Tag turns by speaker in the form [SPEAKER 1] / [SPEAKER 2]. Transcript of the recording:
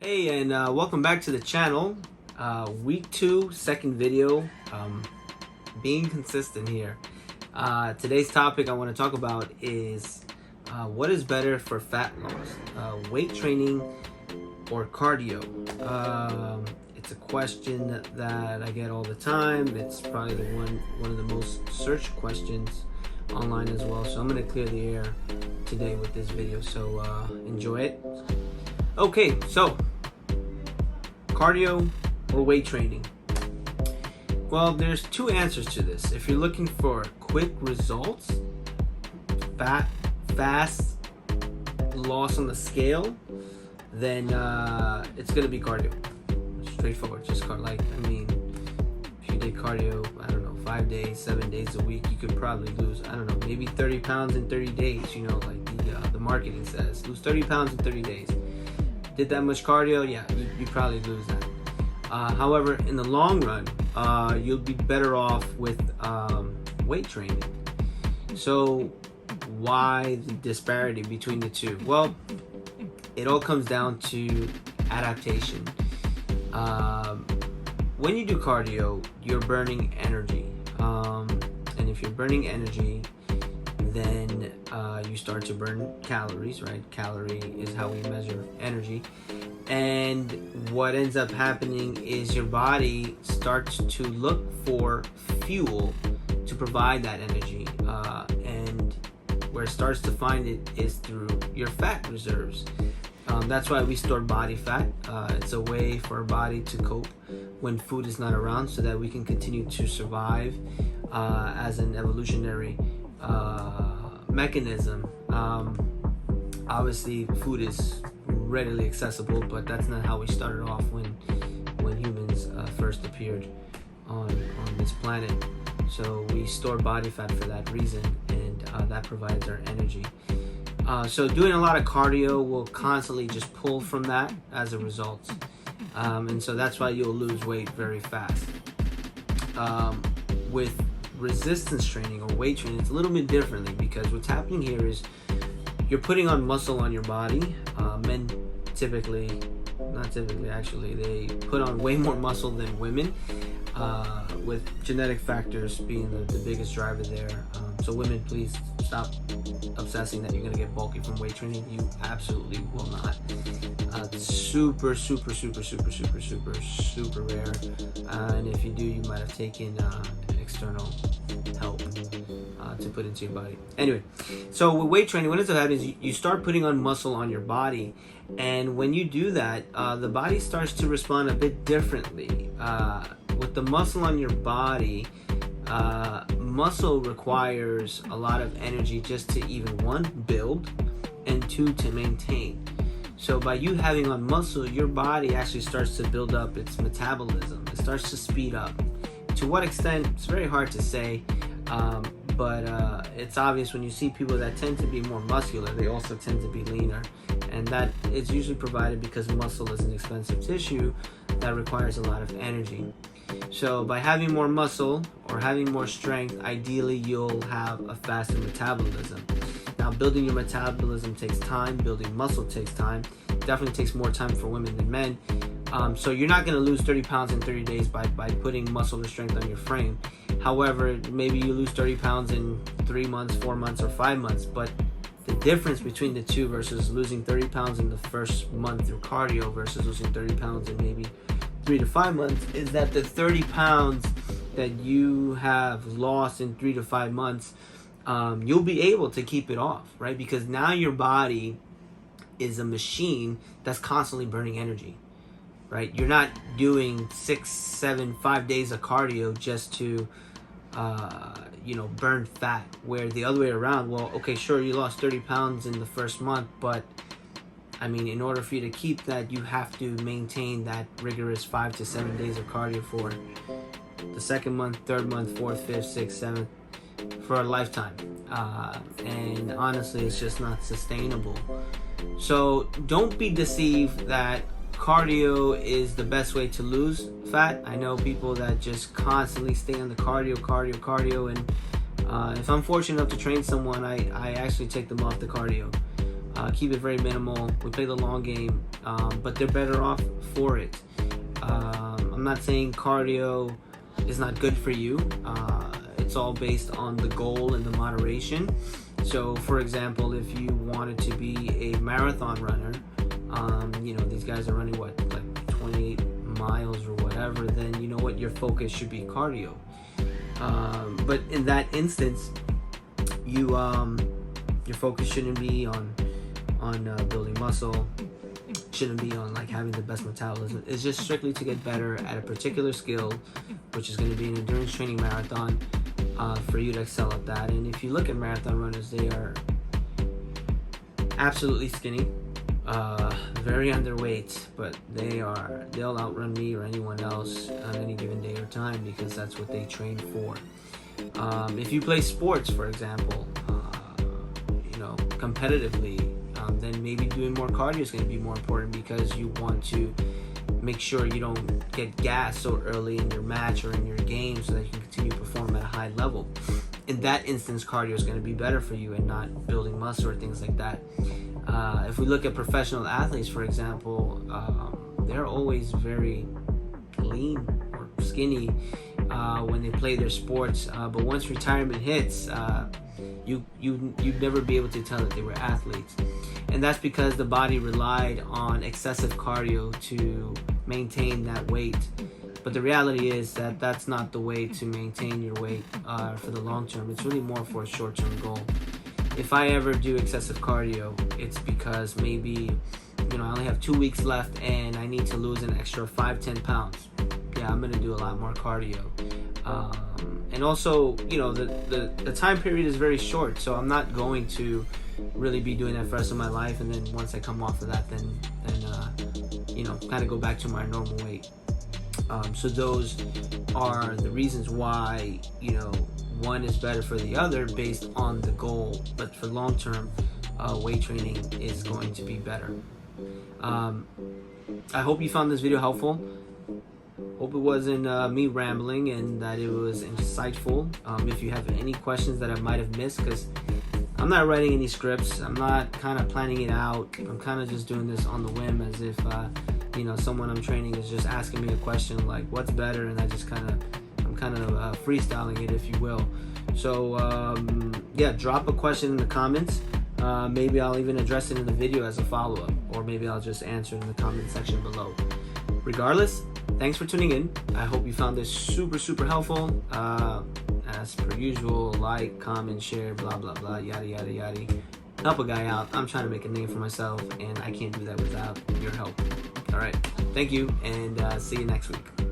[SPEAKER 1] Hey, and welcome back to the channel. Week 2, second video. Being consistent here. Today's topic I want to talk about is what is better for fat loss, weight training or cardio? It's a question that I get all the time. It's probably one of the most searched questions online as well. So I'm going to clear the air today with this video. So enjoy it. Okay, so cardio or weight training? Well, there's two answers to this. If you're looking for quick results, fast loss on the scale, then it's gonna be cardio. Straightforward, just if you did cardio, I don't know, 5 days, 7 days a week, you could probably lose, I don't know, maybe 30 pounds in 30 days, like the marketing says. Lose 30 pounds in 30 days. Did that much cardio? Yeah, you probably lose that. However, in the long run, you'll be better off with weight training. So why the disparity between the two? Well, it all comes down to adaptation. When you do cardio, you're burning energy. And if you're burning energy, then you start to burn calories, right? Calorie is how we measure energy. And what ends up happening is your body starts to look for fuel to provide that energy. And where it starts to find it is through your fat reserves. That's why we store body fat. It's a way for our body to cope when food is not around so that we can continue to survive as an evolutionary mechanism. Obviously food is readily accessible, but that's not how we started off when humans first appeared on this planet. So we store body fat for that reason, and that provides our energy. So doing a lot of cardio will constantly just pull from that as a result, and so that's why you'll lose weight very fast. With resistance training or weight training, it's a little bit differently, because what's happening here is you're putting on muscle on your body. Men they put on way more muscle than women, with genetic factors being the biggest driver there. So women, please stop obsessing that you're going to get bulky from weight training. You absolutely will not. It's super rare, and if you do, you might have taken external help to put into your body. Anyway, so with weight training, what ends up happening is you start putting on muscle on your body, and when you do that, the body starts to respond a bit differently. With the muscle on your body, muscle requires a lot of energy just to even, one, build, and two, to maintain. So by you having on muscle, your body actually starts to build up its metabolism. It starts to speed up. To what extent, it's very hard to say, but it's obvious when you see people that tend to be more muscular, they also tend to be leaner. And that is usually provided because muscle is an expensive tissue that requires a lot of energy. So by having more muscle or having more strength, ideally you'll have a faster metabolism. Now, building your metabolism takes time. Building muscle takes time. Definitely takes more time for women than men. So you're not going to lose 30 pounds in 30 days by putting muscle or strength on your frame. However, maybe you lose 30 pounds in 3 months, 4 months, or 5 months. But the difference between the two versus losing 30 pounds in the first month through cardio versus losing 30 pounds in maybe 3 to 5 months is that the 30 pounds that you have lost in 3 to 5 months, you'll be able to keep it off, right? Because now your body is a machine that's constantly burning energy, right? You're not doing 6, 7, 5 days of cardio just to burn fat, where the other way around, well, okay, sure, you lost 30 pounds in the first month, but I mean, in order for you to keep that, you have to maintain that rigorous 5 to 7 days of cardio for the second month, third month, fourth, fifth, sixth, seventh, for a lifetime. And honestly, it's just not sustainable. So don't be deceived that cardio is the best way to lose fat. I know people that just constantly stay on the cardio, and if I'm fortunate enough to train someone, I actually take them off the cardio. keep it very minimal. We play the long game, but they're better off for it. I'm not saying cardio is not good for you. It's all based on the goal and the moderation. So for example, if you wanted to be a marathon runner, these guys are running like 28 miles or whatever, then you know what, your focus should be cardio. But in that instance, your focus shouldn't be on building muscle, shouldn't be on like having the best metabolism. It's just strictly to get better at a particular skill, which is going to be an endurance training marathon, for you to excel at that. And if you look at marathon runners, they are absolutely skinny, very underweight, but they'll outrun me or anyone else on any given day or time, because that's what they train for. If you play sports, for example, competitively, then maybe doing more cardio is going to be more important, because you want to make sure you don't get gassed so early in your match or in your game, so that you can continue to perform at a high level. In that instance, cardio is going to be better for you, and not building muscle or things like that. If we look at professional athletes, for example, they're always very lean or skinny when they play their sports, but once retirement hits, you'd never be able to tell that they were athletes. And that's because the body relied on excessive cardio to maintain that weight. But the reality is that that's not the way to maintain your weight for the long term. It's really more for a short-term goal. If I ever do excessive cardio, it's because maybe I only have 2 weeks left and I need to lose an extra 5-10 pounds. Yeah, I'm gonna do a lot more cardio. And also, the time period is very short, so I'm not going to really be doing that for the rest of my life. And then once I come off of that, then kind of go back to my normal weight. So those are the reasons why, one is better for the other based on the goal. But for long term, weight training is going to be better. I hope you found this video helpful. Hope it wasn't me rambling, and that it was insightful. If you have any questions that I might have missed, because I'm not writing any scripts, I'm not kind of planning it out, I'm kind of just doing this on the whim, as if someone I'm training is just asking me a question like what's better, and I'm kind of freestyling it, if you will. So drop a question in the comments. Maybe I'll even address it in the video as a follow-up, or maybe I'll just answer it in the comment section below. Regardless, thanks for tuning in. I hope you found this super, super helpful. As per usual, like, comment, share, blah, blah, blah, yada, yada, yada. Help a guy out. I'm trying to make a name for myself, and I can't do that without your help. All right. Thank you, and see you next week.